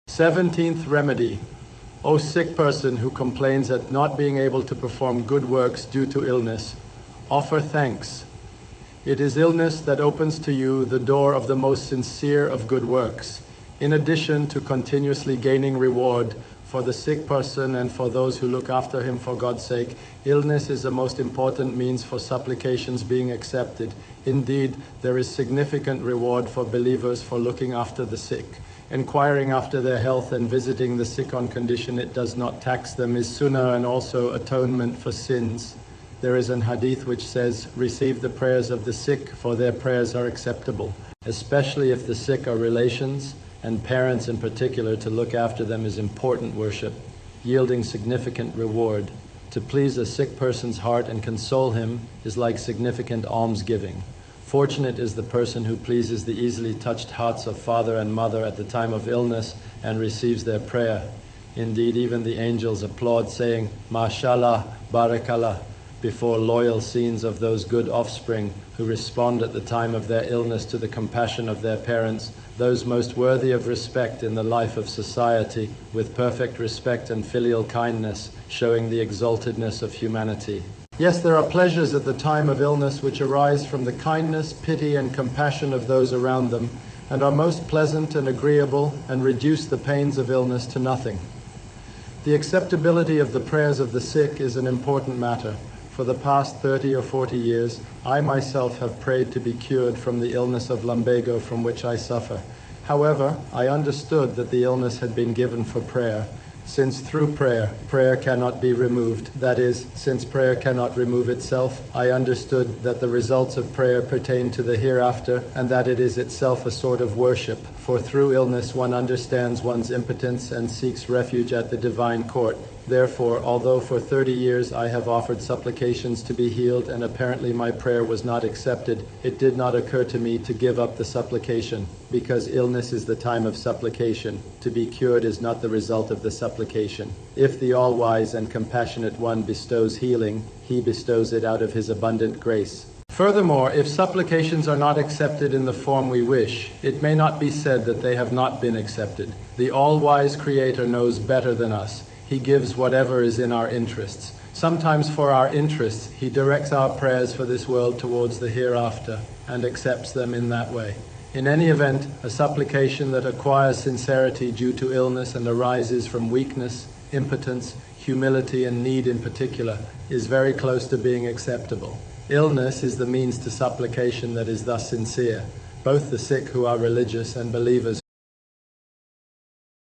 17th remedy. O sick person who complains at not being able to perform good works due to illness, offer thanks. It is illness that opens to you the door of the most sincere of good works. In addition to continuously gaining reward for the sick person and for those who look after him for God's sake, illness is the most important means for supplications being accepted. Indeed, there is significant reward for believers for looking after the sick. Inquiring after their health and visiting the sick on condition it does not tax them is sunnah and also atonement for sins. There is an hadith which says, receive the prayers of the sick, for their prayers are acceptable, especially if the sick are relations, and parents in particular. To look after them is important worship, yielding significant reward. To please a sick person's heart and console him is like significant almsgiving. Fortunate is the person who pleases the easily touched hearts of father and mother at the time of illness and receives their prayer. Indeed, even the angels applaud, saying, Mashallah, Barakallah, before loyal scenes of those good offspring who respond at the time of their illness to the compassion of their parents, those most worthy of respect in the life of society, with perfect respect and filial kindness, showing the exaltedness of humanity. Yes, there are pleasures at the time of illness which arise from the kindness, pity, and compassion of those around them, and are most pleasant and agreeable, and reduce the pains of illness to nothing. The acceptability of the prayers of the sick is an important matter. For the past 30 or 40 years, I myself have prayed to be cured from the illness of lumbago from which I suffer. However, I understood that the illness had been given for prayer, since through prayer, prayer cannot be removed. That is, since prayer cannot remove itself, I understood that the results of prayer pertain to the hereafter, and that it is itself a sort of worship. For through illness one understands one's impotence and seeks refuge at the divine court. Therefore, although for 30 years I have offered supplications to be healed and apparently my prayer was not accepted, it did not occur to me to give up the supplication, because illness is the time of supplication. To be cured is not the result of the supplication. If the all-wise and compassionate one bestows healing, he bestows it out of his abundant grace. Furthermore, if supplications are not accepted in the form we wish, it may not be said that they have not been accepted. The all-wise Creator knows better than us. He gives whatever is in our interests. Sometimes for our interests, He directs our prayers for this world towards the hereafter and accepts them in that way. In any event, a supplication that acquires sincerity due to illness and arises from weakness, impotence, humility, and need in particular is very close to being acceptable. Illness is the means to supplication that is thus sincere. Both the sick who are religious and believers